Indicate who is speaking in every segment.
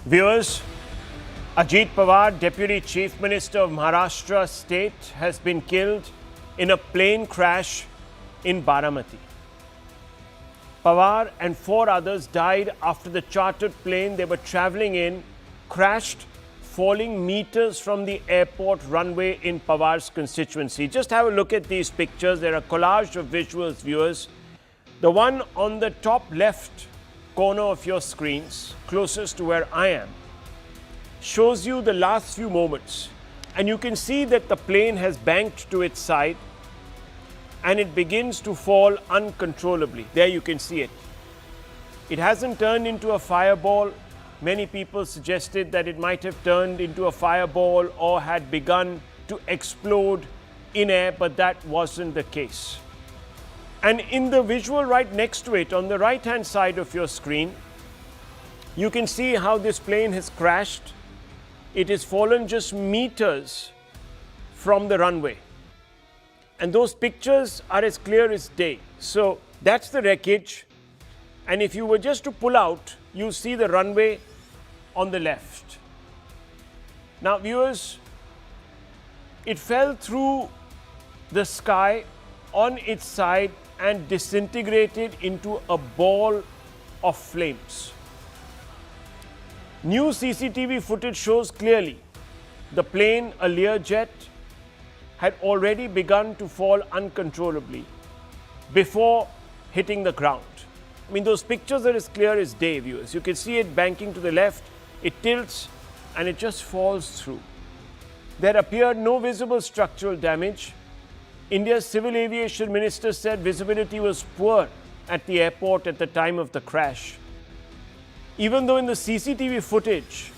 Speaker 1: Viewers, Ajit Pawar, Deputy Chief Minister of Maharashtra state, has been killed in a plane crash in Baramati. Pawar and 4 others died after the chartered plane they were travelling in crashed, falling meters from the airport runway in Pawar's constituency. Just have a look at these pictures. They're a collage of visuals, viewers. The one on the top left corner of your screens, closest to where I am, shows you the last few moments. And you can see that the plane has banked to its side and it begins to fall uncontrollably. There you can see it. It hasn't turned into a fireball. Many people suggested that it might have turned into a fireball or had begun to explode in air, but that wasn't the case. And in the visual right next to it, on the right-hand side of your screen, you can see how this plane has crashed. It has fallen just meters from the runway. And those pictures are as clear as day. So that's the wreckage. And if you were just to pull out, you'll see the runway on the left. Now, viewers, it fell through the sky on its side and disintegrated into a ball of flames. New CCTV footage shows clearly the plane, a Learjet, had already begun to fall uncontrollably before hitting the ground. I mean, those pictures are as clear as day, viewers. You can see it banking to the left, it tilts, and it just falls through. There appeared no visible structural damage. India's civil aviation minister said visibility was poor at the airport at the time of the crash. Even though in the CCTV footage,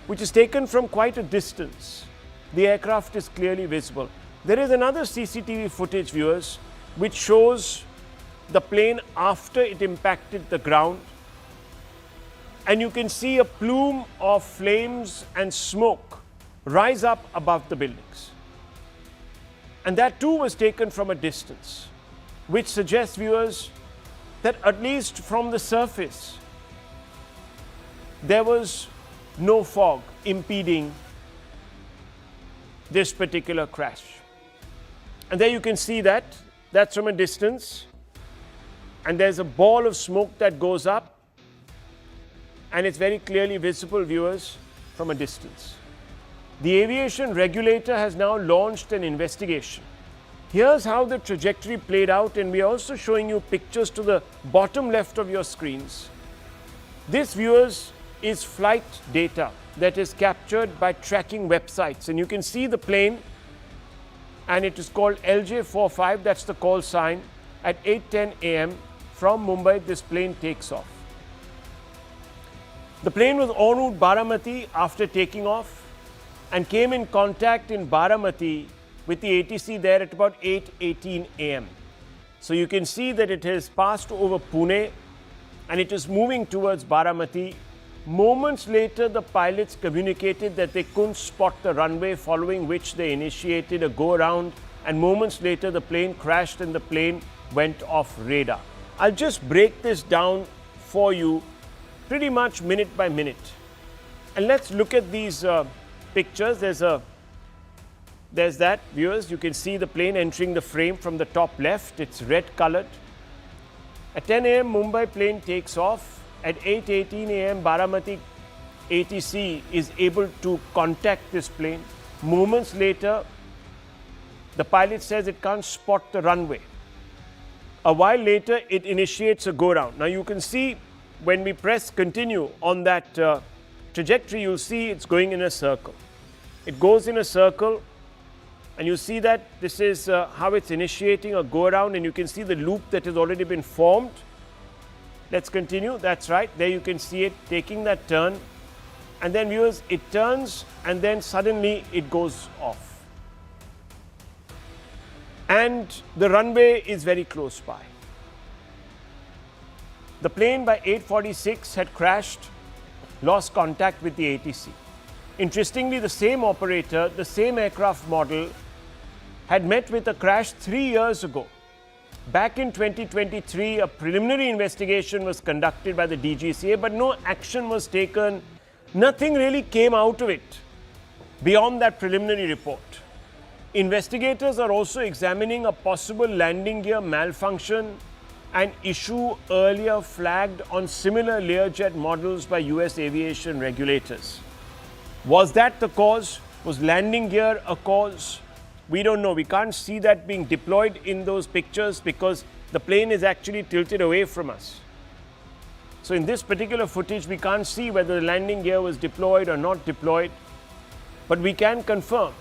Speaker 1: which is taken from quite a distance, the aircraft is clearly visible. There is another CCTV footage, viewers, which shows the plane after it impacted the ground. And you can see a plume of flames and smoke rise up above the buildings. And that too was taken from a distance, which suggests, viewers, that at least from the surface, there was no fog impeding this particular crash. And there you can see that. That's from a distance. And there's a ball of smoke that goes up. And it's very clearly visible, viewers, from a distance. The aviation regulator has now launched an investigation. Here's how the trajectory played out, and we're also showing you pictures to the bottom left of your screens. This, viewers, is flight data that is captured by tracking websites. And you can see the plane, and it is called LJ45, that's the call sign. At 8:10 a.m. from Mumbai, this plane takes off. The plane was en route Baramati after taking off and came in contact in Baramati with the ATC there at about 8:18 a.m. So you can see that it has passed over Pune and it is moving towards Baramati. Moments later, the pilots communicated that they couldn't spot the runway, following which they initiated a go-around, and moments later the plane crashed and the plane went off radar. I'll just break this down for you pretty much minute by minute. And let's look at these pictures. There's that, viewers. You can see the plane entering the frame from the top left. It's red colored. At 10 a.m., Mumbai plane takes off. At 8:18 a.m., Baramati ATC is able to contact this plane. Moments later, the pilot says it can't spot the runway. A while later, it initiates a go-round. Now, you can see when we press continue on that trajectory, you'll see it's going in a circle. It goes in a circle, and you see that this is how it's initiating a go-around, and you can see the loop that has already been formed. Let's continue. That's right. There you can see it taking that turn. And then, viewers, it turns and then suddenly it goes off. And the runway is very close by. The plane by 8:46 had crashed, lost contact with the ATC. Interestingly, the same operator, the same aircraft model, had met with a crash 3 years ago. Back in 2023, a preliminary investigation was conducted by the DGCA, but no action was taken Nothing really came out of it beyond that preliminary report. Investigators are also examining a possible landing gear malfunction, an issue earlier flagged on similar Learjet models by US aviation regulators. Was that the cause? Was landing gear a cause? We don't know. We can't see that being deployed in those pictures because the plane is actually tilted away from us. So in this particular footage, we can't see whether the landing gear was deployed or not deployed. But we can confirm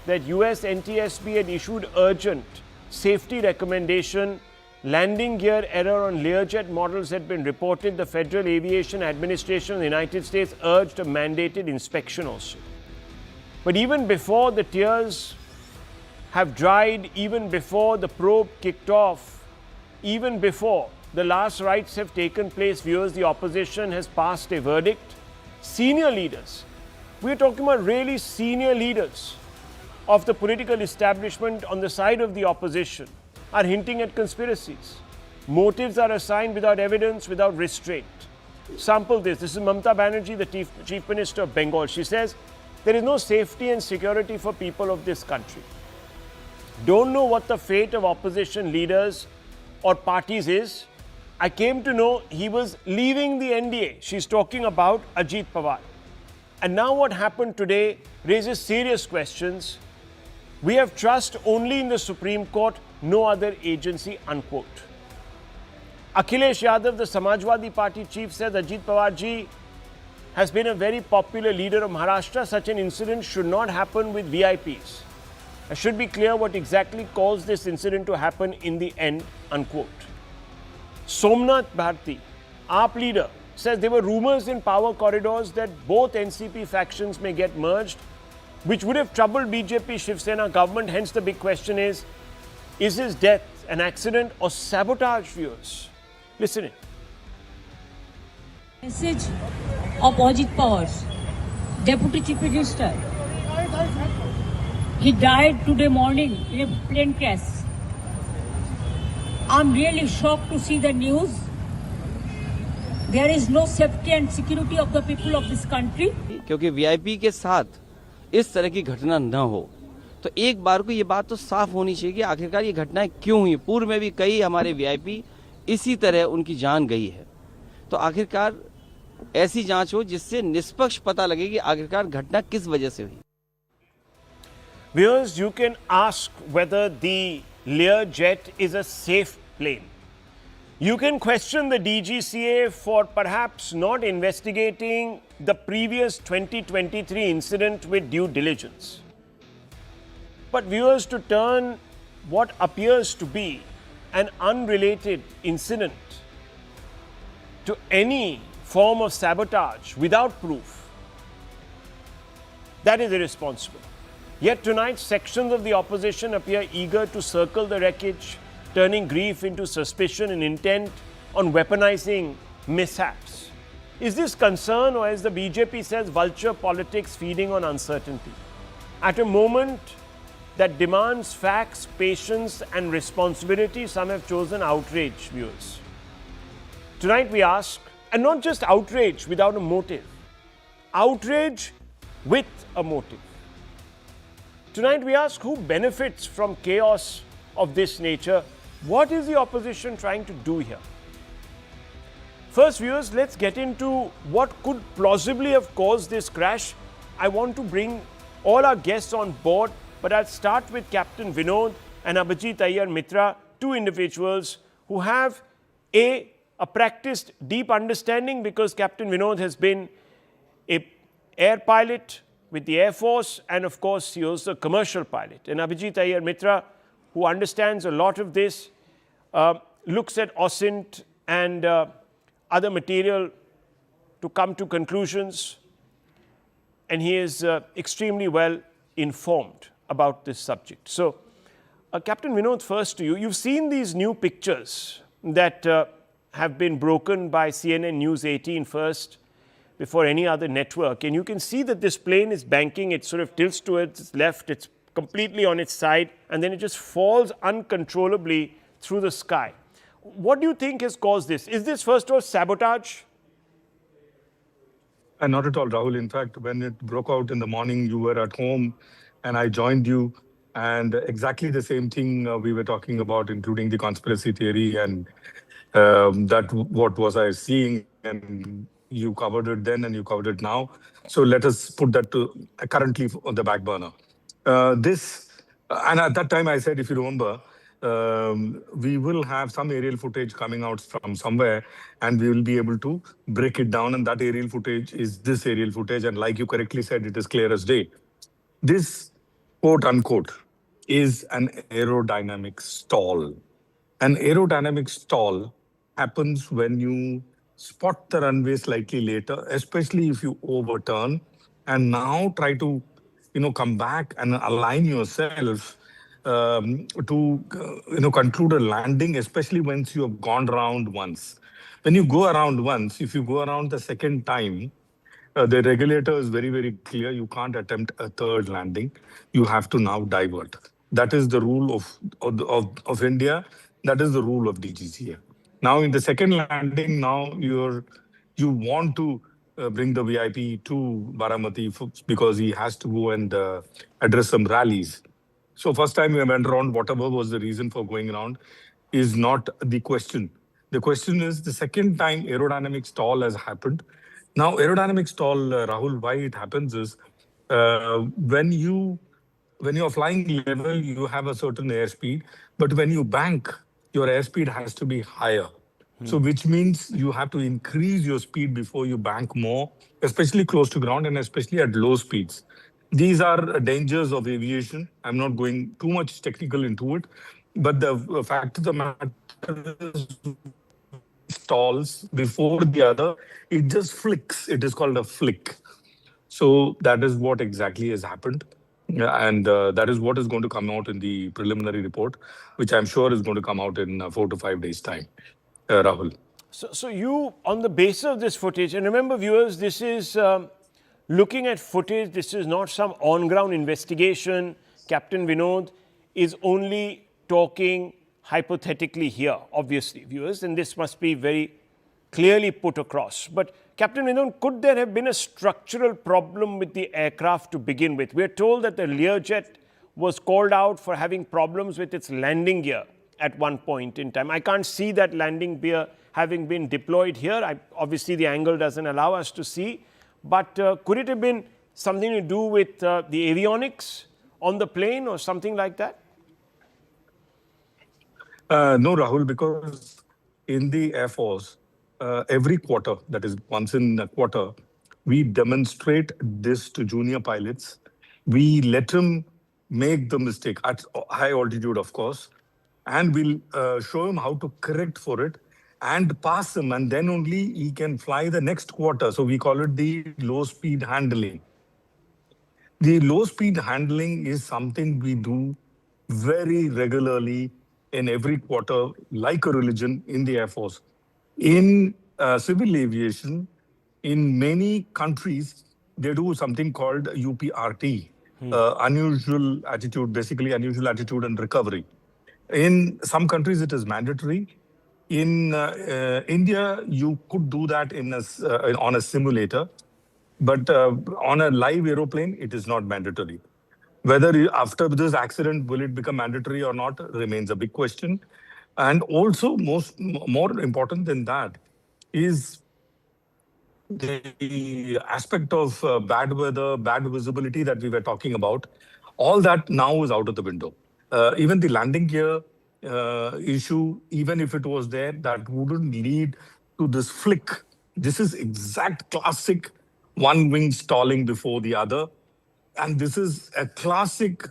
Speaker 1: that US NTSB had issued urgent safety recommendation. Landing gear error on Learjet models had been reported. The Federal Aviation Administration of the United States urged a mandated inspection also. But even before the tears have dried, even before the probe kicked off, even before the last rites have taken place, viewers, the opposition has passed a verdict. Senior leaders, we're talking about really senior leaders of the political establishment on the side of the opposition, are hinting at conspiracies. Motives are assigned without evidence, without restraint. Sample this. This is Mamata Banerjee, the Chief Minister of Bengal. She says, there is no safety and security for people of this country. Don't know what the fate of opposition leaders or parties is. I came to know he was leaving the NDA. She's talking about Ajit Pawar. And now what happened today raises serious questions. We have trust only in the Supreme Court, no other agency, unquote. Akhilesh Yadav, the Samajwadi Party chief, says Ajit Pawar ji has been a very popular leader of Maharashtra. Such an incident should not happen with VIPs. It should be clear what exactly caused this incident to happen in the end, unquote. Somnath Bharti, AAP leader, says there were rumors in power corridors that both NCP factions may get merged, which would have troubled BJP Shiv Sena government. Hence the big question is his death an accident or sabotage, viewers? Listen in.
Speaker 2: Message of Ajit Pawar, Deputy Chief Minister. He died today morning in a plane crash. I'm really shocked to see the news. There is no safety and security of the people of this country.
Speaker 3: क्योंकि VIP के साथ इस तरह की घटना न हो, तो एक बार को ये बात तो साफ होनी चाहिए कि आखिरकार ये घटनाएं क्यों हुई। पूर्व में भी कई हमारे वीआईपी इसी तरह उनकी जान गई है। तो आखिरकार ऐसी जांच हो जिससे निष्पक्ष पता लगे कि आखिरकार घटना किस वजह से हुई।
Speaker 1: Viewers, you can ask whether the Learjet is a safe plane. You can question the DGCA for perhaps not investigating the previous 2023 incident with due diligence. But viewers, to turn what appears to be an unrelated incident to any form of sabotage without proof, that is irresponsible. Yet tonight, sections of the opposition appear eager to circle the wreckage, turning grief into suspicion and intent on weaponizing mishaps. Is this concern, or as the BJP says, vulture politics feeding on uncertainty? At a moment that demands facts, patience and responsibility, some have chosen outrage, viewers. Tonight we ask, and not just outrage without a motive, outrage with a motive. Tonight we ask, who benefits from chaos of this nature? What is the opposition trying to do here? First, viewers, let's get into what could plausibly have caused this crash. I want to bring all our guests on board, but I'll start with Captain Vinod and Abhijit Iyer Mitra, two individuals who have a practiced deep understanding, because Captain Vinod has been an air pilot with the Air Force, and of course, he was a commercial pilot. And Abhijit Iyer Mitra, who understands a lot of this, looks at OSINT and other material to come to conclusions, and he is extremely well informed about this subject. So, Captain Vinod, first to you. You've seen these new pictures that have been broken by CNN News18 first, before any other network, and you can see that this plane is banking. It sort of tilts towards its left, it's completely on its side, and then it just falls uncontrollably through the sky. What do you think has caused this? Is this first of all sabotage?
Speaker 4: Not at all, Rahul. In fact, when it broke out in the morning, you were at home and I joined you. And exactly the same thing we were talking about, including the conspiracy theory and what was I seeing. And you covered it then and you covered it now. So let us put that to currently on the back burner. This, and at that time I said, if you remember, we will have some aerial footage coming out from somewhere and we will be able to break it down. And that aerial footage is this aerial footage. And like you correctly said, it is clear as day. This, quote unquote, is an aerodynamic stall. An aerodynamic stall happens when you spot the runway slightly later, especially if you overturn and now try to, come back and align yourself to conclude a landing, especially once you have gone around once. When you go around once, if you go around the second time, the regulator is very, very clear. You can't attempt a third landing. You have to now divert. That is the rule of India. That is the rule of DGCA. Now, in the second landing, now you want to bring the VIP to Baramati because he has to go and address some rallies. So first time we went around, whatever was the reason for going around, is not the question. The question is the second time aerodynamic stall has happened. Now, aerodynamic stall, Rahul, why it happens is when you're flying level, you have a certain airspeed, but when you bank, your airspeed has to be higher. So, which means you have to increase your speed before you bank more, especially close to ground and especially at low speeds. These are dangers of aviation. I'm not going too much technical into it, but the fact of the matter is, stalls before the other, it just flicks. It is called a flick. So that is what exactly has happened. And that is what is going to come out in the preliminary report, which I'm sure is going to come out in 4 to 5 days' time, Rahul.
Speaker 1: So you, on the basis of this footage, and remember, viewers, this is looking at footage. This is not some on-ground investigation. Captain Vinod is only talking hypothetically here, obviously, viewers, and this must be very clearly put across. But Captain Vinod, could there have been a structural problem with the aircraft to begin with? We're told that the Learjet was called out for having problems with its landing gear at one point in time. I can't see that landing gear having been deployed here. Obviously, the angle doesn't allow us to see. But could it have been something to do with the avionics on the plane or something like that?
Speaker 4: No, Rahul, because in the Air Force, every quarter, that is once in a quarter, we demonstrate this to junior pilots. We let them make the mistake at high altitude, of course, and we'll show him how to correct for it and pass him, and then only he can fly the next quarter. So we call it the low speed handling. The low speed handling is something we do very regularly in every quarter, like a religion in the Air Force. In civil aviation, in many countries, they do something called UPRT, unusual attitude, basically unusual attitude and recovery. In some countries, it is mandatory. In India, you could do that on a simulator, but on a live aeroplane, it is not mandatory. Whether after this accident will it become mandatory or not remains a big question. And also, more important than that is the aspect of bad weather, bad visibility that we were talking about. All that now is out of the window. Even the landing gear issue, even if it was there, that wouldn't lead to this flick. This is exact classic one wing stalling before the other. And this is a classic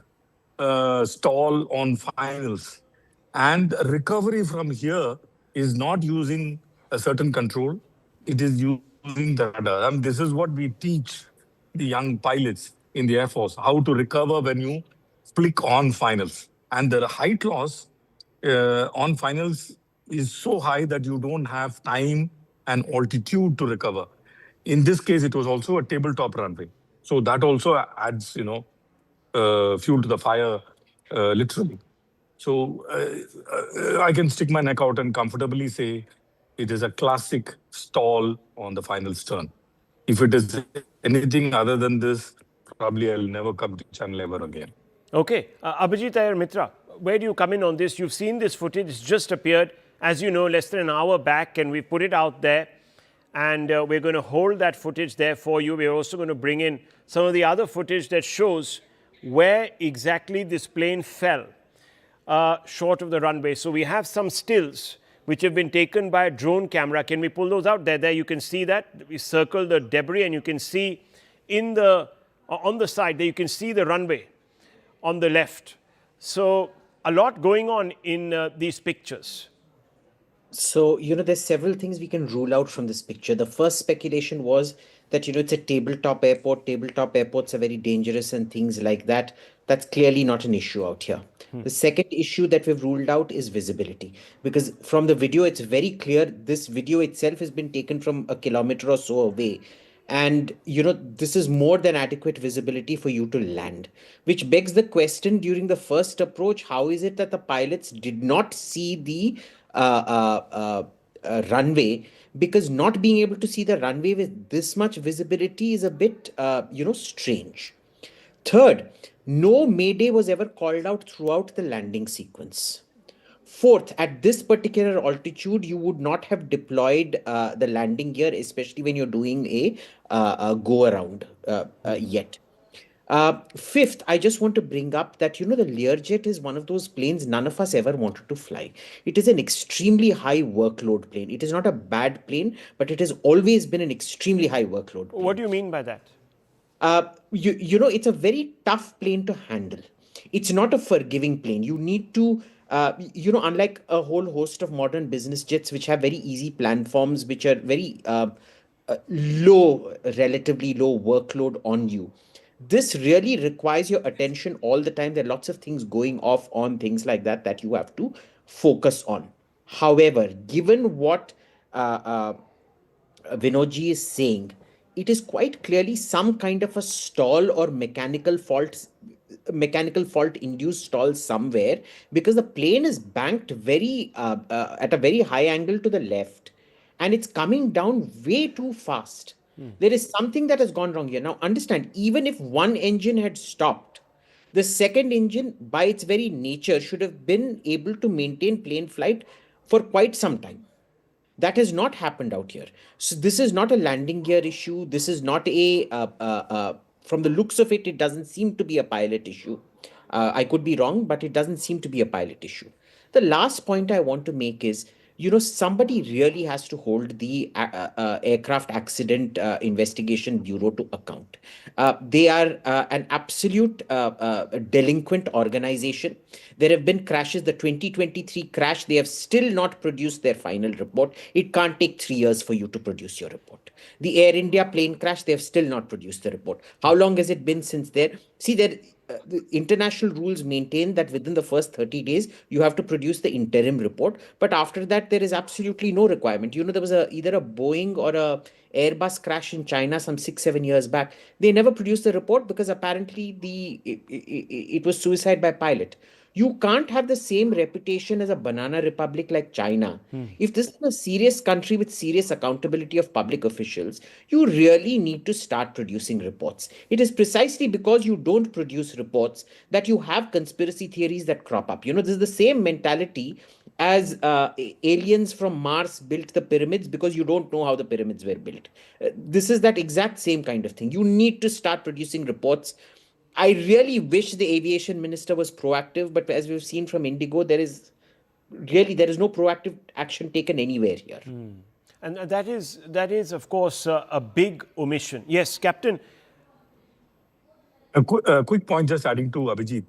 Speaker 4: stall on finals. And recovery from here is not using a certain control, it is using the rudder. And this is what we teach the young pilots in the Air Force, how to recover when you flick on finals. And the height loss on finals is so high that you don't have time and altitude to recover. In this case, it was also a tabletop runway. So that also adds, fuel to the fire, literally. So I can stick my neck out and comfortably say it is a classic stall on the final turn. If it is anything other than this, probably I'll never come to channel ever again.
Speaker 1: Okay. Abhijit Iyer Mitra, where do you come in on this? You've seen this footage. It's just appeared, as you know, less than an hour back, and we put it out there. And we're going to hold that footage there for you. We're also going to bring in some of the other footage that shows where exactly this plane fell short of the runway. So we have some stills which have been taken by a drone camera. Can we pull those out? There you can see that. We circle the debris, and you can see in the on the side there you can see the runway on the left. So a lot going on in these pictures.
Speaker 5: So, there's several things we can rule out from this picture. The first speculation was that, it's a tabletop airport. Tabletop airports are very dangerous and things like that. That's clearly not an issue out here. The second issue that we've ruled out is visibility. Because from the video, it's very clear this video itself has been taken from a kilometer or so away. And, this is more than adequate visibility for you to land, which begs the question during the first approach, how is it that the pilots did not see the runway? Because not being able to see the runway with this much visibility is a bit, strange. Third, no mayday was ever called out throughout the landing sequence. Fourth, at this particular altitude, you would not have deployed the landing gear, especially when you're doing a go around yet. Fifth, I just want to bring up that, the Learjet is one of those planes none of us ever wanted to fly. It is an extremely high workload plane. It is not a bad plane, but it has always been an extremely high workload plane.
Speaker 1: What do you mean by that?
Speaker 5: It's a very tough plane to handle. It's not a forgiving plane. You need to, unlike a whole host of modern business jets, which have very easy platforms, which are very relatively low workload on you. This really requires your attention all the time. There are lots of things going off on things like that you have to focus on. However, given what Vinodji is saying, it is quite clearly some kind of a stall or mechanical fault induced stall somewhere, because the plane is banked very at a very high angle to the left, and it's coming down way too fast. There is something that has gone wrong here. Now, understand, even if one engine had stopped, the second engine, by its very nature, should have been able to maintain plane flight for quite some time. That has not happened out here. So this is not a landing gear issue. This is not from the looks of it, it doesn't seem to be a pilot issue. I could be wrong, but it doesn't seem to be a pilot issue. The last point I want to make is, somebody really has to hold the Aircraft Accident Investigation Bureau to account. They are an absolute delinquent organization. There have been crashes. The 2023 crash, they have still not produced their final report. It can't take 3 years for you to produce your report. The Air India plane crash, they have still not produced the report. How long has it been since there? See, the international rules maintain that within the first 30 days, you have to produce the interim report. But after that, there is absolutely no requirement. There was either a Boeing or a Airbus crash in China some 6-7 years back. They never produced the report because apparently it was suicide by pilot. You can't have the same reputation as a banana republic like China. If this is a serious country with serious accountability of public officials, you really need to start producing reports. It is precisely because you don't produce reports that you have conspiracy theories that crop up. This is the same mentality as aliens from Mars built the pyramids because you don't know how the pyramids were built. This is that exact same kind of thing. You need to start producing reports. I really wish the aviation minister was proactive, but as we've seen from Indigo, there is no proactive action taken anywhere here.
Speaker 1: And that is, of course, a big omission. Yes, Captain.
Speaker 4: A quick point, just adding to Abhijit.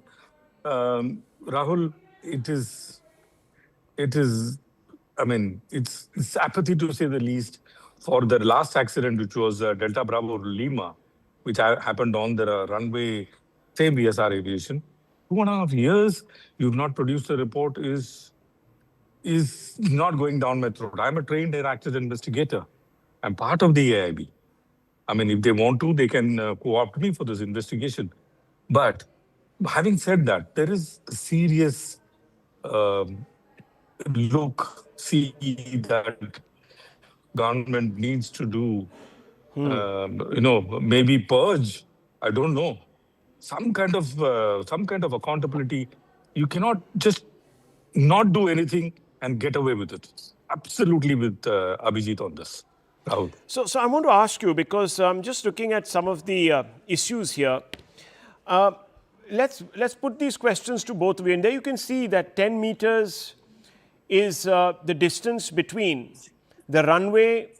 Speaker 4: Rahul, it is, it's apathy to say the least for the last accident, which was Delta Bravo Lima, which happened on the runway, same VSR Aviation. 2.5 years, you've not produced a report is not going down my throat. I'm a trained air accident investigator. I'm part of the AIB. If they want to, they can co-opt me for this investigation. But having said that, there is a serious see that government needs to do Maybe purge. I don't know. Some kind of accountability. You cannot just not do anything and get away with it. Absolutely with Abhijit on this, Rahul.
Speaker 1: So I want to ask you, because I'm just looking at some of the issues here. Uh, let's put these questions to both of you. And there you can see that 10 meters is the distance between the runway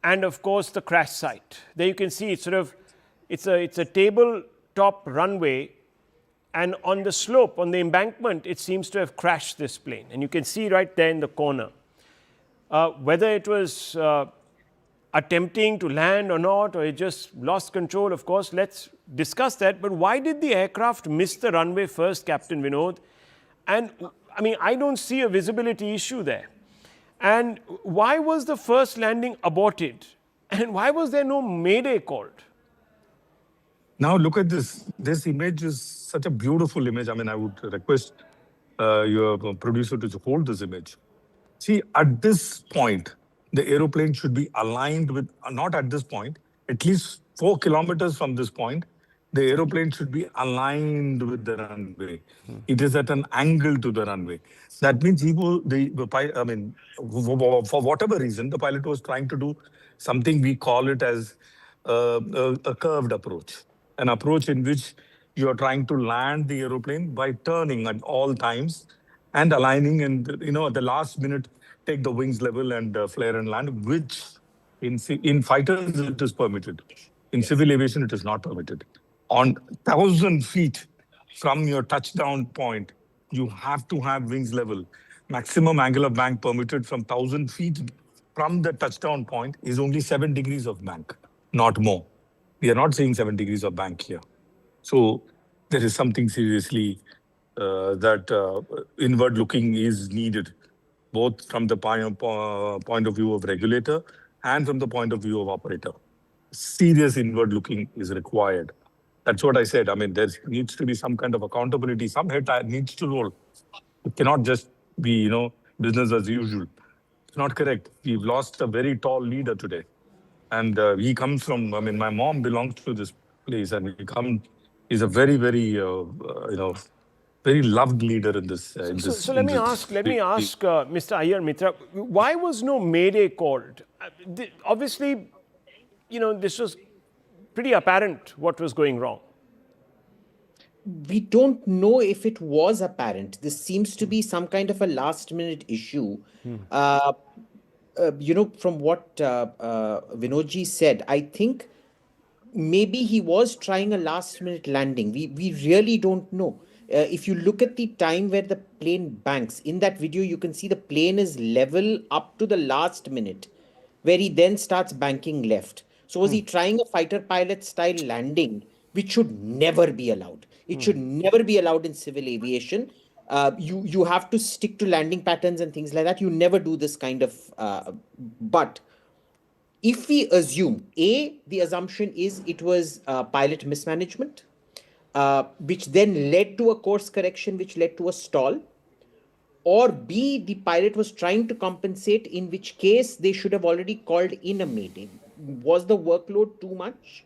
Speaker 1: and, of course, the crash site. There you can see it's a tabletop runway, and on the slope, on the embankment, it seems to have crashed this plane. And you can see right there in the corner. Whether it was attempting to land or not, or it just lost control, of course, let's discuss that. But why did the aircraft miss the runway first, Captain Vinod? And I mean, I don't see a visibility issue there. And why was the first landing aborted? And why was there no mayday called?
Speaker 4: Now look at this. This image is such a beautiful image. I mean, I would request your producer to hold this image. See, at this point, the aeroplane should be aligned with, not at this point, at least 4 kilometers from this point, the aeroplane should be aligned with the runway. It is at an angle to the runway. That means for whatever reason, the pilot was trying to do something we call it as a curved approach. An approach in which you are trying to land the aeroplane by turning at all times and aligning, and at the last minute take the wings level and flare and land, which in fighters it is permitted. In civil aviation it is not permitted. On 1,000 feet from your touchdown point, you have to have wings level. Maximum angle of bank permitted from 1,000 feet from the touchdown point is only 7 degrees of bank, not more. We are not saying 7 degrees of bank here. So there is something seriously that inward looking is needed, both from the point of view of regulator and from the point of view of operator. Serious inward looking is required. That's what I said. I mean, there needs to be some kind of accountability. Some head needs to roll. It cannot just be, business as usual. It's not correct. We've lost a very tall leader today. And he comes from, my mom belongs to this place, and he's a very, very, very loved leader in this.
Speaker 1: So let me ask, Mr. Iyer Mitra, why was no mayday called? Obviously, this was pretty apparent what was going wrong.
Speaker 5: We don't know if it was apparent. This seems to be some kind of a last-minute issue. From what Vinodji said, I think maybe he was trying a last-minute landing. We really don't know. If you look at the time where the plane banks, in that video, you can see the plane is level up to the last minute, where he then starts banking left. So was he trying a fighter pilot style landing, which should never be allowed? It should never be allowed in civil aviation. You have to stick to landing patterns and things like that. You never do this kind of... but if we assume, the assumption is it was pilot mismanagement, which then led to a course correction, which led to a stall, or B, the pilot was trying to compensate, in which case they should have already called in a mayday. Was the workload too much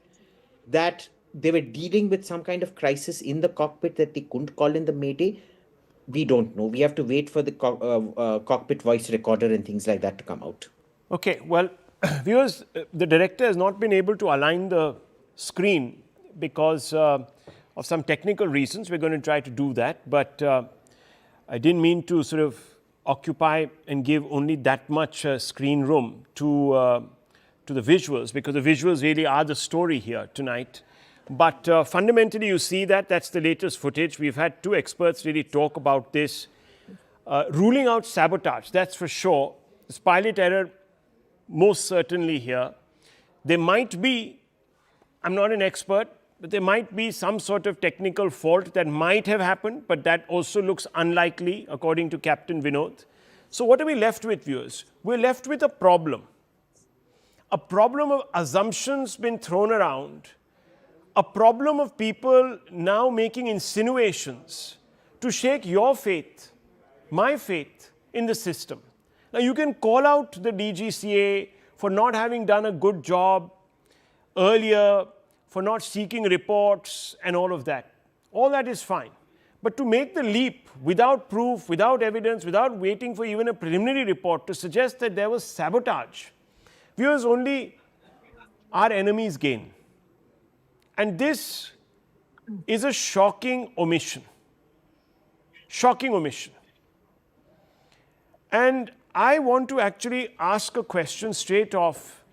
Speaker 5: that they were dealing with some kind of crisis in the cockpit that they couldn't call in the mayday? We don't know. We have to wait for the cockpit voice recorder and things like that to come out.
Speaker 1: Okay, well, viewers, the director has not been able to align the screen because of some technical reasons. We're going to try to do that, but I didn't mean to sort of occupy and give only that much screen room to the visuals, because the visuals really are the story here tonight. But fundamentally, you see that's the latest footage. We've had two experts really talk about this. Ruling out sabotage, that's for sure. This pilot error, most certainly here. There might be, I'm not an expert, but there might be some sort of technical fault that might have happened, but that also looks unlikely, according to Captain Vinod. So what are we left with, viewers? We're left with a problem. A problem of assumptions being thrown around, a problem of people now making insinuations to shake your faith, my faith in the system. Now, you can call out the DGCA for not having done a good job earlier, for not seeking reports and all of that. All that is fine. But to make the leap without proof, without evidence, without waiting for even a preliminary report to suggest that there was sabotage, viewers, only our enemies gain. And this is a shocking omission. Shocking omission. And I want to actually ask a question straight off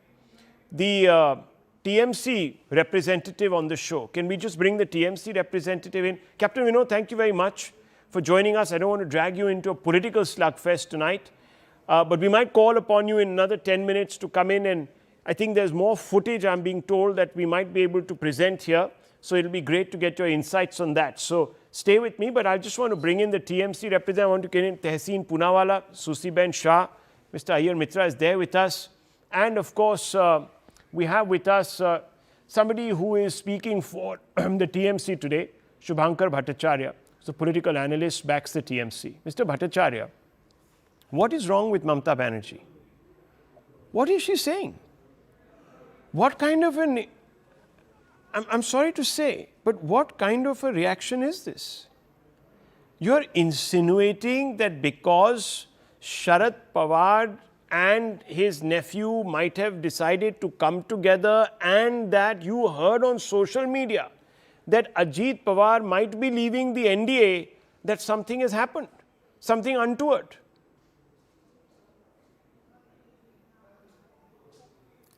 Speaker 1: the TMC representative on the show. Can we just bring the TMC representative in? Captain Vinod, thank you very much for joining us. I don't want to drag you into a political slugfest tonight, but we might call upon you in another 10 minutes to come in, and I think there's more footage, I'm being told, that we might be able to present here. So it'll be great to get your insights on that. So stay with me, but I just want to bring in the TMC representative. I want to get in Tehseen Poonawala, Susiben Shah, Mr. Ayyar Mitra is there with us. And of course, we have with us somebody who is speaking for the TMC today, Shubhankar Bhattacharya, who's a political analyst, backs the TMC. Mr. Bhattacharya, what is wrong with Mamata Banerjee? What is she saying? What kind of an, I'm sorry to say, but what kind of a reaction is this? You're insinuating that because Sharad Pawar and his nephew might have decided to come together, and that you heard on social media that Ajit Pawar might be leaving the NDA, that something has happened, something untoward.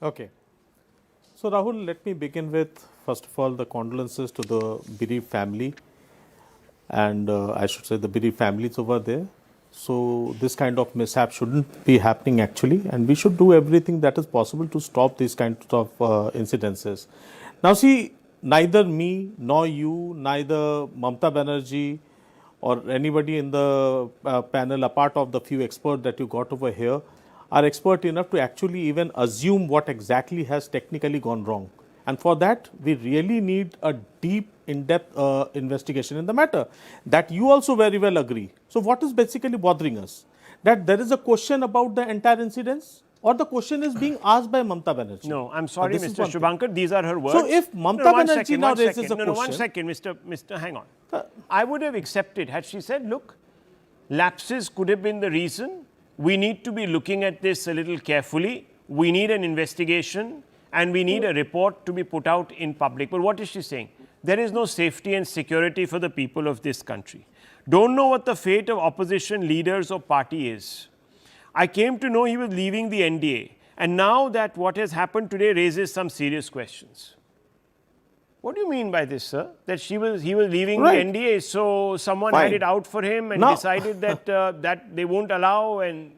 Speaker 6: Okay. So Rahul, let me begin with, first of all, the condolences to the bereaved family, and I should say the bereaved families over there. So this kind of mishap shouldn't be happening actually, and we should do everything that is possible to stop these kinds of incidences. Now see, neither me nor you, neither Mamata Banerjee or anybody in the panel, apart of the few experts that you got over here, are expert enough to actually even assume what exactly has technically gone wrong. And for that, we really need a deep, in-depth investigation in the matter. That you also very well agree. So what is basically bothering us? That there is a question about the entire incidents, or the question is being asked by Mamata Banerjee?
Speaker 1: No, I'm sorry, Mr. Shubhankar, these are her words.
Speaker 6: So if Mamata Banerjee now raises a question...
Speaker 1: No, 1 second, hang on. I would have accepted had she said, look, lapses could have been the reason. We need to be looking at this a little carefully. We need an investigation, and we need a report to be put out in public. But what is she saying? There is no safety and security for the people of this country. Don't know what the fate of opposition leaders or party is. I came to know he was leaving the NDA. And now that what has happened today raises some serious questions. What do you mean by this, sir? That he was leaving the NDA, so someone had it out for him and decided that that they won't allow, and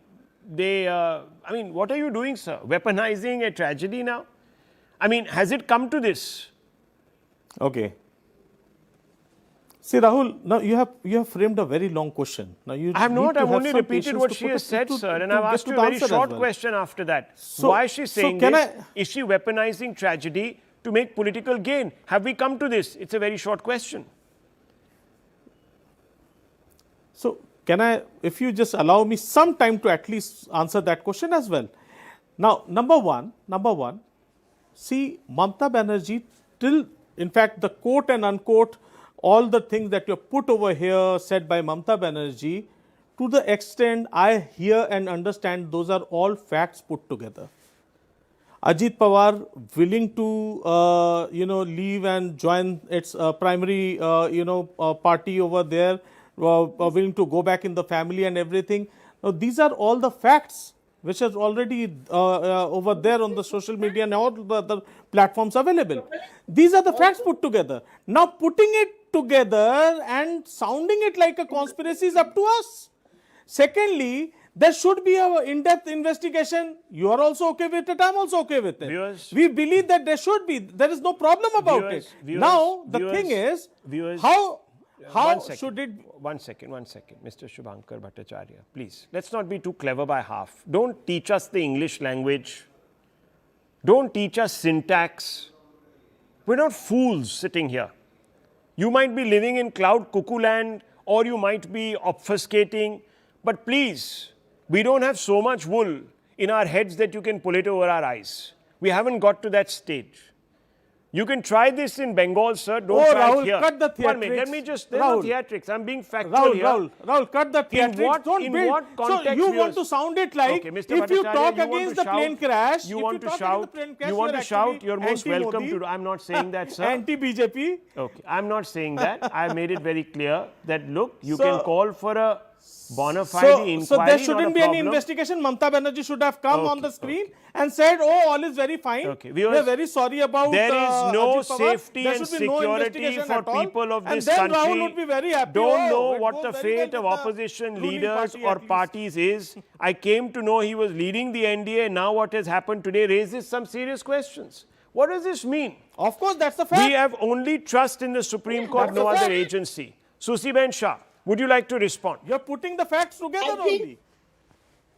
Speaker 1: they, I mean, what are you doing, sir? Weaponizing a tragedy now? I mean, has it come to this?
Speaker 6: Okay. See, Rahul, now you have framed a very long question. Now you
Speaker 1: I have not. I've only repeated what she has said, sir, and I've asked you a very short question after that. So, why is she saying this? Is she weaponizing tragedy to make political gain? Have we come to this? It's a very short question.
Speaker 6: So, can I, if you just allow me some time to at least answer that question as well. Now, number one, see, Mamata Banerjee, till, in fact, the quote and unquote, all the things that you have put over here said by Mamata Banerjee, to the extent I hear and understand, those are all facts put together. Ajit Pawar willing to, leave and join its primary, party over there, willing to go back in the family and everything. Now, these are all the facts which are already over there on the social media and all the other platforms available. These are the facts put together. Now, putting it together and sounding it like a conspiracy is up to us. Secondly, there should be an in-depth investigation. You are also okay with it. I'm also okay with it. We believe that there should be. There is no problem about it. Now, the thing is, how should it...
Speaker 1: One second, Mr. Shubhankar Bhattacharya, please. Let's not be too clever by half. Don't teach us the English language. Don't teach us syntax. We're not fools sitting here. You might be living in cloud cuckoo land, or you might be obfuscating. But please, we don't have so much wool in our heads that you can pull it over our eyes. We haven't got to that stage. You can try this in Bengal, sir. Don't
Speaker 6: Oh,
Speaker 1: try
Speaker 6: Rahul,
Speaker 1: it here.
Speaker 6: cut the
Speaker 1: One minute. Let
Speaker 6: theatrics.
Speaker 1: me just. There's no
Speaker 6: Rahul.
Speaker 1: theatrics. I'm being factual here.
Speaker 6: Rahul, cut the theatrics. Don't
Speaker 1: in
Speaker 6: build.
Speaker 1: what
Speaker 6: So
Speaker 1: context
Speaker 6: you
Speaker 1: we
Speaker 6: want
Speaker 1: are-
Speaker 6: to sound it like
Speaker 1: Okay, Mr.
Speaker 6: if you
Speaker 1: Bhattacharya,
Speaker 6: talk
Speaker 1: you want
Speaker 6: against
Speaker 1: to
Speaker 6: the plane
Speaker 1: shout,
Speaker 6: crash,
Speaker 1: you
Speaker 6: if
Speaker 1: want
Speaker 6: you
Speaker 1: to
Speaker 6: talk
Speaker 1: shout,
Speaker 6: against the plane crash,
Speaker 1: you want
Speaker 6: you're
Speaker 1: to shout,
Speaker 6: actually
Speaker 1: you're most welcome
Speaker 6: anti-Modi,
Speaker 1: to. I'm not saying that, sir.
Speaker 6: Anti-BJP.
Speaker 1: Okay, I'm not saying that. I made it very clear that look, you
Speaker 6: So-
Speaker 1: can call for a bona fide inquiry.
Speaker 6: So there
Speaker 1: not
Speaker 6: shouldn't
Speaker 1: a
Speaker 6: be any
Speaker 1: problem.
Speaker 6: investigation. Mamata Banerjee should have come on
Speaker 1: Okay,
Speaker 6: the screen and said, "Oh, all is very fine.
Speaker 1: Okay,
Speaker 6: We are very sorry about."
Speaker 1: There is no
Speaker 6: Ajit Pawar.
Speaker 1: safety
Speaker 6: There
Speaker 1: and
Speaker 6: should be no
Speaker 1: security
Speaker 6: investigation
Speaker 1: for
Speaker 6: at all.
Speaker 1: people of this
Speaker 6: and then
Speaker 1: country.
Speaker 6: Rahul would be very happy.
Speaker 1: Don't
Speaker 6: Oh,
Speaker 1: know
Speaker 6: it
Speaker 1: what
Speaker 6: goes
Speaker 1: the
Speaker 6: very well
Speaker 1: fate of
Speaker 6: with the
Speaker 1: opposition
Speaker 6: ruling
Speaker 1: leaders
Speaker 6: party
Speaker 1: or
Speaker 6: at least.
Speaker 1: parties is. I came to know he was leading the NDA. Now what has happened today raises some serious questions. What does this mean?
Speaker 6: Of course, that's the fact.
Speaker 1: We have only trust in the Supreme Court,
Speaker 6: that's
Speaker 1: no
Speaker 6: a
Speaker 1: other
Speaker 6: fact.
Speaker 1: agency. Susiben Shah, would you like to respond?
Speaker 6: You're putting the facts together
Speaker 7: I think-
Speaker 6: only.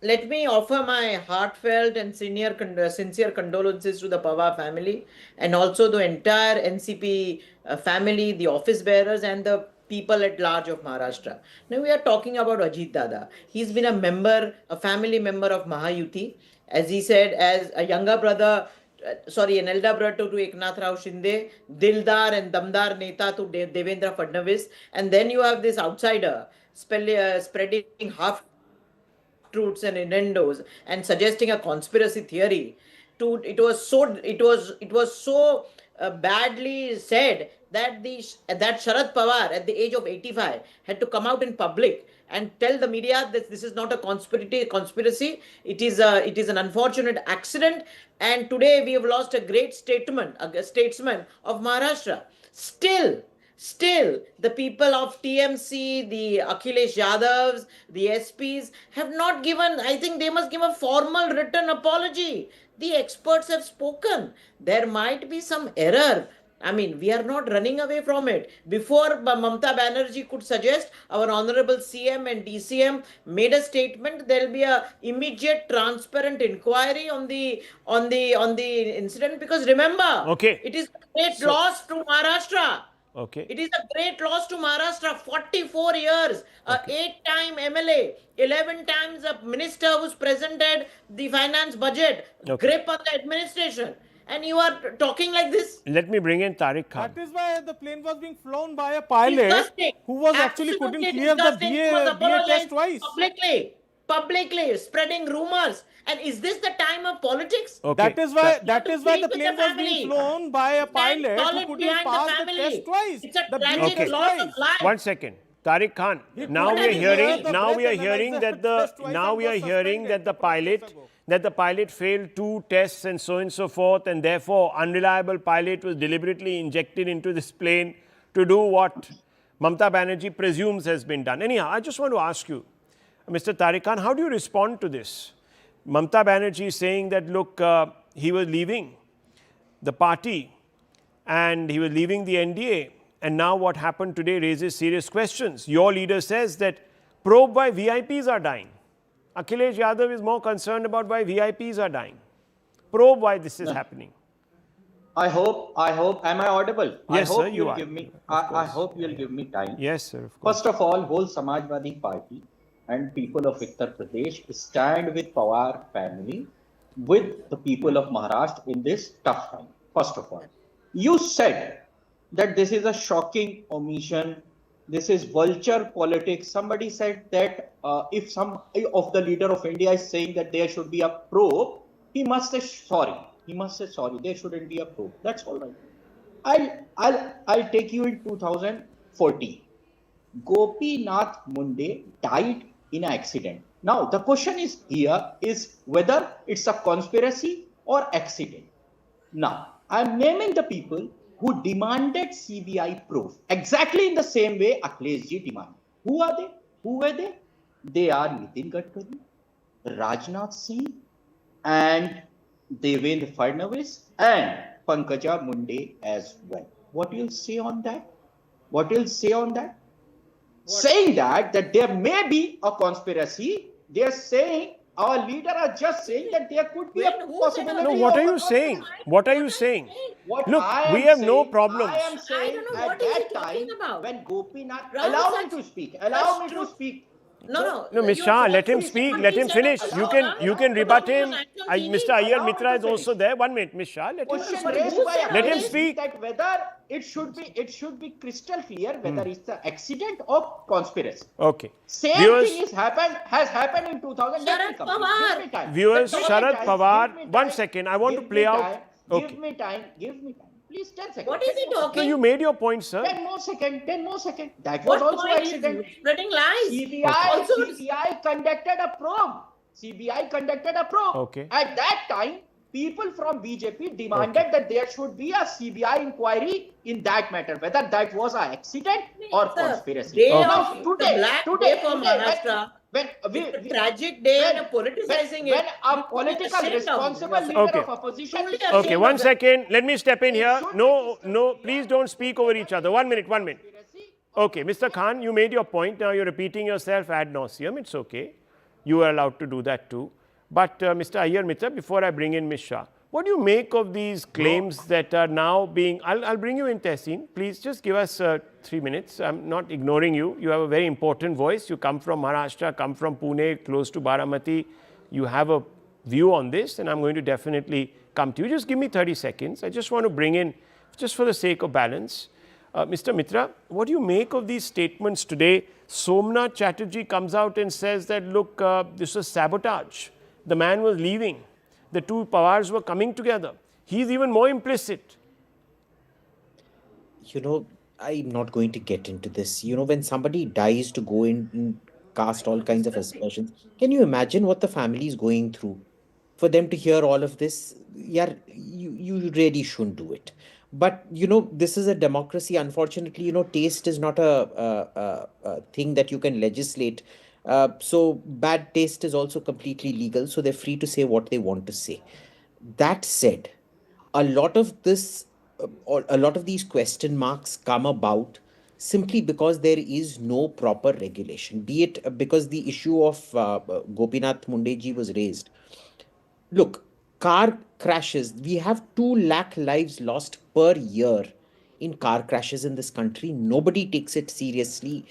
Speaker 7: Let me offer my heartfelt and sincere condolences to the Pawar family and also the entire NCP family, the office bearers, and the people at large of Maharashtra. Now we are talking about Ajit Dada. He's been a family member of Mahayuti. As he said, as a younger brother, an elder brother to Eknath Rao Shinde, Dildar and Damdar Neta to Devendra Fadnavis. And then you have this outsider spreading half truths and innuendos and suggesting a conspiracy theory. It was so badly said that that Sharad Pawar at the age of 85 had to come out in public and tell the media that this is not a conspiracy. It is an unfortunate accident. And today we have lost a great statesman of Maharashtra. Still, the people of TMC, the Akhilesh Yadavs, the SPs have not given, I think they must give a formal written apology. The experts have spoken. There might be some error. I mean, we are not running away from it. Before Mamata Banerjee could suggest, our Honorable CM and DCM made a statement. There will be a immediate, transparent inquiry on the incident. Because remember,
Speaker 1: Okay.
Speaker 7: it is a great loss to Maharashtra.
Speaker 1: Okay.
Speaker 7: It is a great loss to Maharashtra. 44 years, 8-time MLA, 11 times a minister who's presented the finance budget, grip on the administration. And you are talking like this?
Speaker 1: Let me bring in Tariq Khan.
Speaker 6: That is why the plane was being flown by a pilot
Speaker 7: Disgusting.
Speaker 6: who was actually couldn't
Speaker 7: Absolutely
Speaker 6: clear the
Speaker 7: disgusting. He must
Speaker 6: BA
Speaker 7: apologize
Speaker 6: test twice.
Speaker 7: publicly spreading rumors. And is this the time of politics?
Speaker 1: Okay.
Speaker 6: That is why
Speaker 7: to
Speaker 6: the
Speaker 7: speak with
Speaker 6: plane
Speaker 7: the
Speaker 6: was being
Speaker 7: family.
Speaker 6: flown by a
Speaker 7: Stand
Speaker 6: pilot who
Speaker 7: solid
Speaker 6: couldn't
Speaker 7: behind
Speaker 6: pass
Speaker 7: the
Speaker 6: the
Speaker 7: family.
Speaker 6: test twice.
Speaker 7: It's a
Speaker 6: The BA
Speaker 7: tragic
Speaker 6: test
Speaker 7: loss
Speaker 6: twice.
Speaker 7: of life.
Speaker 1: One second. Tariq Khan, now we are
Speaker 7: have
Speaker 1: hearing,
Speaker 7: the
Speaker 1: now we are
Speaker 6: breath
Speaker 1: hearing
Speaker 6: analyzer
Speaker 1: that the,
Speaker 6: test twice
Speaker 1: now
Speaker 6: and
Speaker 1: we are
Speaker 6: was
Speaker 1: hearing
Speaker 6: suspended
Speaker 1: that the pilot failed 2 tests and so forth, and therefore unreliable pilot was deliberately injected into this plane to do what Mamata Banerjee presumes has been done. Anyhow, I just want to ask you, Mr. Tariq Khan, how do you respond to this? Mamata Banerjee is saying that, look, he was leaving the party and he was leaving the NDA. And now what happened today raises serious questions. Your leader says that probe why VIPs are dying. Akhilesh Yadav is more concerned about why VIPs are dying. Probe why this is happening.
Speaker 8: I hope, am I audible?
Speaker 1: Yes,
Speaker 8: I hope
Speaker 1: sir, you
Speaker 8: you'll
Speaker 1: are.
Speaker 8: give me,
Speaker 1: Of
Speaker 8: I
Speaker 1: course.
Speaker 8: hope you'll give me time.
Speaker 1: Yes, sir, of course.
Speaker 8: First of all, whole Samajwadi Party and people of Uttar Pradesh stand with Pawar family, with the people of Maharashtra in this tough time. First of all, you said that this is a shocking omission. This is vulture politics. Somebody said that if some of the leader of India is saying that there should be a probe, he must say sorry. He must say sorry. There shouldn't be a probe. That's all right. I'll take you in 2014. Gopinath Munde died in an accident. Now the question is whether it's a conspiracy or accident. Now I'm naming the people who demanded CBI proof exactly in the same way Akhilesh ji demanded. Who are they? Who were they? They are Nitin Gadkari, Rajnath Singh, and Devendra Fadnavis and Pankaja Munde as well. What you'll say on that? Saying that there may be a conspiracy. They're saying, our leader are just saying that there could be a possibility.
Speaker 1: No, what
Speaker 8: of
Speaker 1: are
Speaker 8: a
Speaker 1: you saying?
Speaker 8: conspiracy.
Speaker 1: What are you saying?
Speaker 8: What
Speaker 1: Look,
Speaker 8: I am
Speaker 1: we have no
Speaker 8: saying-
Speaker 1: problems.
Speaker 8: I am saying
Speaker 7: don't know
Speaker 8: at
Speaker 7: what is he
Speaker 8: that
Speaker 7: talking
Speaker 8: time
Speaker 7: about.
Speaker 8: when Gopinath,
Speaker 7: Rahul,
Speaker 8: allow me
Speaker 7: such-
Speaker 8: to speak.
Speaker 7: such truth-
Speaker 1: No, Ms. Shah, let him speak. Let him finish. You can rebut him. Mr. Iyer Mitra is also there. 1 minute, Ms. Shah. Let him
Speaker 8: Question
Speaker 1: speak.
Speaker 8: raised by
Speaker 1: Let him
Speaker 8: Ajit
Speaker 1: speak.
Speaker 8: that whether it should be crystal clear whether it's an accident or conspiracy.
Speaker 1: Okay.
Speaker 8: Same
Speaker 1: Viewers,
Speaker 8: thing has happened in 2000. Let me complete. Give me time.
Speaker 1: Viewers,
Speaker 8: Give me
Speaker 1: Sharad
Speaker 8: time.
Speaker 1: Pawar,
Speaker 8: Give me
Speaker 1: 1
Speaker 8: time.
Speaker 1: second. I want to
Speaker 8: Give
Speaker 1: play
Speaker 8: me
Speaker 1: out.
Speaker 8: time.
Speaker 1: Okay.
Speaker 8: Give me time. Give me time. Please, 10 seconds.
Speaker 7: What is he
Speaker 1: No,
Speaker 7: talking?
Speaker 1: you made your point, sir.
Speaker 8: 10 more seconds. 10 more seconds. That
Speaker 7: What
Speaker 8: was also
Speaker 7: point?
Speaker 8: accident.
Speaker 7: He's spreading lies.
Speaker 8: CBI conducted a probe. CBI conducted a probe.
Speaker 1: Okay.
Speaker 8: At that time, people from BJP demanded that there should be a CBI inquiry in that matter, whether that was an accident or conspiracy.
Speaker 7: Day
Speaker 8: Now,
Speaker 7: of the black day for Maharashtra. It's a tragic day and a politicizing
Speaker 8: when
Speaker 7: it.
Speaker 8: a political responsible leader
Speaker 1: Okay.
Speaker 8: of opposition.
Speaker 1: Okay, 1 second. Let me step in here. No, please don't speak over each other. 1 minute, 1 minute. Okay, Mr. Khan, you made your point. Now you're repeating yourself ad nauseum. It's okay. You are allowed to do that too. But Mr. Iyer Mitra, before I bring in Ms. Shah, what do you make of these claims that are now being... I'll bring you in, Tehseen. Please just give us 3 minutes. I'm not ignoring you. You have a very important voice. You come from Maharashtra, come from Pune, close to Baramati. You have a view on this, and I'm going to definitely come to you. Just give me 30 seconds. I just want to bring in, just for the sake of balance, Mr. Mitra, what do you make of these statements today? Somnath Chatterjee comes out and says that, look, this was sabotage. The man was leaving. The two Pawars were coming together. He's even more implicit.
Speaker 5: I'm not going to get into this. When somebody dies to go in and cast all kinds of aspersions, can you imagine what the family is going through? For them to hear all of this, yeah, you really shouldn't do it. But, this is a democracy. Unfortunately, taste is not a thing that you can legislate. So bad taste is also completely legal. So they're free to say what they want to say. That said, a lot of these question marks come about simply because there is no proper regulation, be it because the issue of Gopinath Mundeji was raised. Look, car crashes, we have 2 lakh lives lost per year in car crashes in this country. Nobody takes it seriously.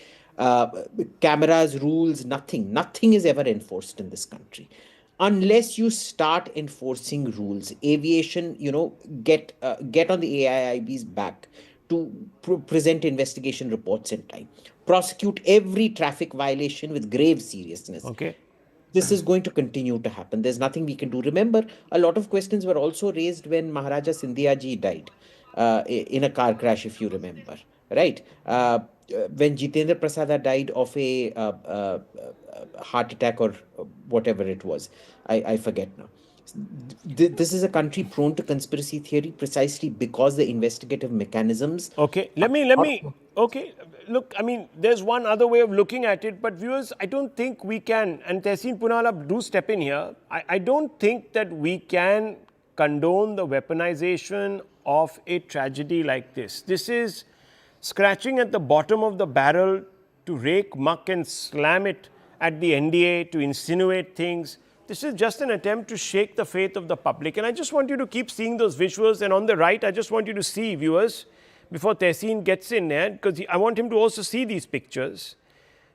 Speaker 5: Cameras, rules, nothing is ever enforced in this country. Unless you start enforcing rules, aviation, get on the AIIB's back to present investigation reports in time. Prosecute every traffic violation with grave seriousness.
Speaker 1: Okay.
Speaker 5: This is going to continue to happen. There's nothing we can do. Remember, a lot of questions were also raised when Maharaja Sindhya ji died in a car crash, if you remember, right? When Jitendra Prasada died of a heart attack or whatever it was, I forget now. This is a country prone to conspiracy theory precisely because the investigative mechanisms.
Speaker 1: Okay, let me. Okay, look, I mean, there's one other way of looking at it, but viewers, I don't think we can, and Tehseen Poonawalla, do step in here. I don't think that we can condone the weaponization of a tragedy like this. This is scratching at the bottom of the barrel to rake muck and slam it at the NDA, to insinuate things. This is just an attempt to shake the faith of the public. And I just want you to keep seeing those visuals. And on the right, I just want you to see, viewers, before Tehseen gets in there, because I want him to also see these pictures.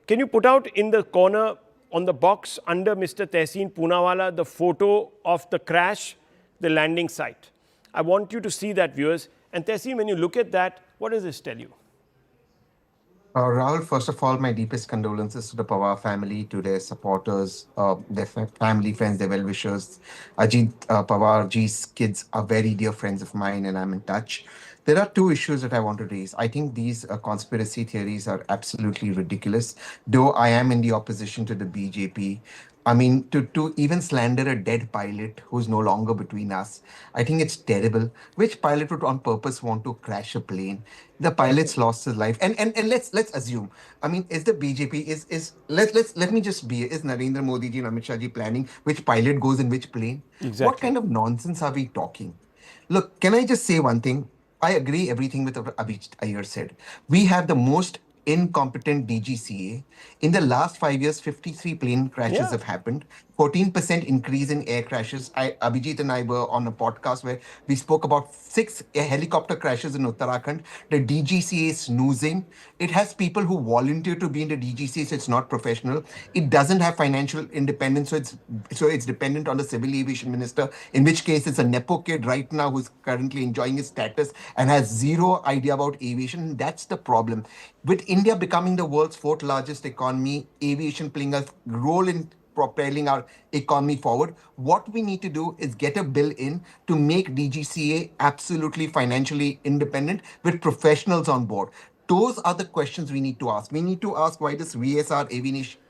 Speaker 1: Can you put out in the corner on the box under Mr. Tehseen Poonawalla the photo of the crash, the landing site? I want you to see that, viewers. And Tehseen, when you look at that, what does this tell you?
Speaker 9: Rahul, first of all, my deepest condolences to the Pawar family, to their supporters, their family, friends, their well-wishers. Ajit Pawar ji's kids are very dear friends of mine, and I'm in touch. There are 2 issues that I want to raise. I think these conspiracy theories are absolutely ridiculous. Though I am in the opposition to the BJP, I mean, to even slander a dead pilot who's no longer between us, I think it's terrible. Which pilot would on purpose want to crash a plane? The pilot's lost his life. And let's assume, I mean, is the BJP, let me just be, is Narendra Modi ji and Amit Shah ji planning which pilot goes in which plane?
Speaker 1: Exactly.
Speaker 9: What kind of nonsense are we talking? Look, can I just say one thing? I agree everything with what Ajit Iyer said. We have the most incompetent DGCA. In the last 5 years, 53 plane crashes have happened. 14% increase in air crashes. Abhijit and I were on a podcast where we spoke about 6 helicopter crashes in Uttarakhand. The DGCA is snoozing. It has people who volunteer to be in the DGCA, so it's not professional. It doesn't have financial independence, so it's dependent on the civil aviation minister, in which case it's a Nepo kid right now who's currently enjoying his status and has zero idea about aviation. That's the problem. With India becoming the world's 4th largest economy, aviation playing a role in propelling our economy forward, what we need to do is get a bill in to make DGCA absolutely financially independent with professionals on board. Those are the questions we need to ask. We need to ask why does VSR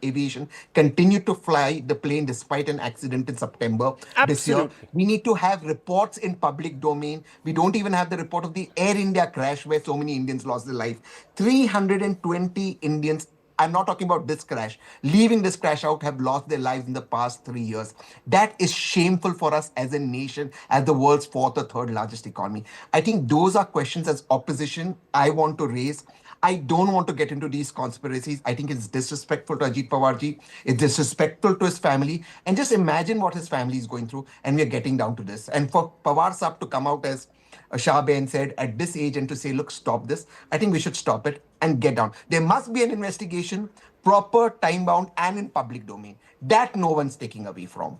Speaker 9: Aviation continue to fly the plane despite an accident in September this year.
Speaker 1: Absolutely.
Speaker 9: We need to have reports in public domain. We don't even have the report of the Air India crash where so many Indians lost their life. 320 Indians, I'm not talking about this crash, leaving this crash out, have lost their lives in the past 3 years. That is shameful for us as a nation, as the world's 4th or 3rd largest economy. I think those are questions as opposition I want to raise. I don't want to get into these conspiracies. I think it's disrespectful to Ajit Pawarji. It's disrespectful to his family. And just imagine what his family is going through. And we're getting down to this. And for Pawar Saab to come out as Shah Ben said at this age and to say, look, stop this, I think we should stop it and get down. There must be an investigation, proper, time-bound, and in public domain. That no one's taking away from.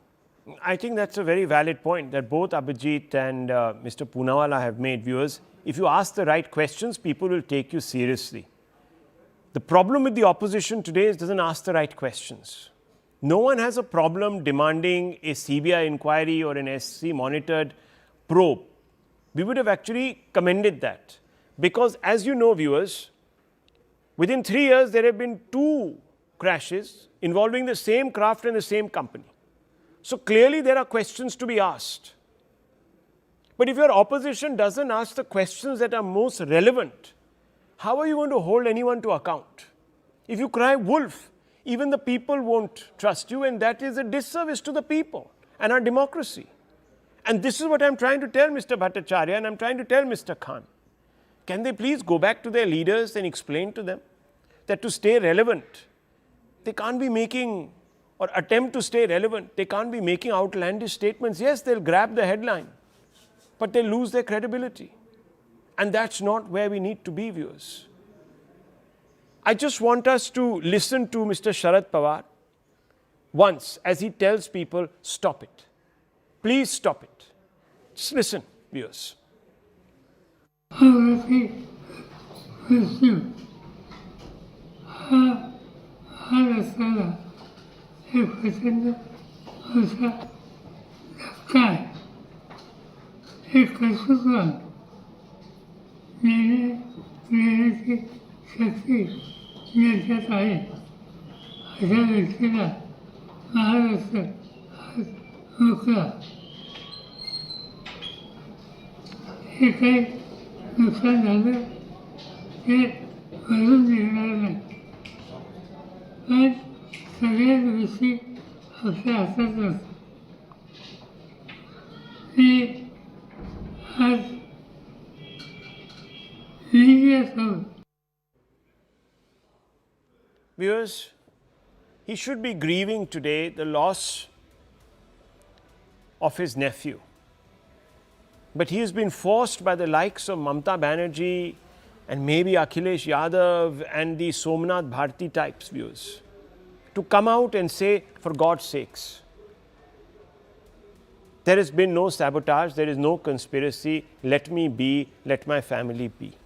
Speaker 1: I think that's a very valid point that both Abhijit and Mr. Poonawalla have made. Viewers, if you ask the right questions, people will take you seriously. The problem with the opposition today is it doesn't ask the right questions. No one has a problem demanding a CBI inquiry or an SC monitored probe. We would have actually commended that. Because as you know, viewers, within 3 years, there have been 2 crashes involving the same craft and the same company. So clearly, there are questions to be asked. But if your opposition doesn't ask the questions that are most relevant, how are you going to hold anyone to account? If you cry wolf, even the people won't trust you, and that is a disservice to the people and our democracy. And this is what I'm trying to tell Mr. Bhattacharya, and I'm trying to tell Mr. Khan. Can they please go back to their leaders and explain to them that to stay relevant, they can't be making, or attempt to stay relevant, they can't be making outlandish statements. Yes, they'll grab the headline, but they'll lose their credibility. And that's not where we need to be, viewers. I just want us to listen to Mr. Sharad Pawar once as he tells people, stop it. Please stop it. Just listen, viewers.
Speaker 10: हे काही नुकसान झालं ते भरून निघणार नाही पण सगळ्याच गोष्टी आपल्या हातात नसतात मी आज
Speaker 1: Viewers, he should be grieving today the loss of his nephew. But he has been forced by the likes of Mamata Banerjee and maybe Akhilesh Yadav and the Somnath Bharti types, viewers, to come out and say, for God's sakes, there has been no sabotage, there is no conspiracy, let me be, let my family be.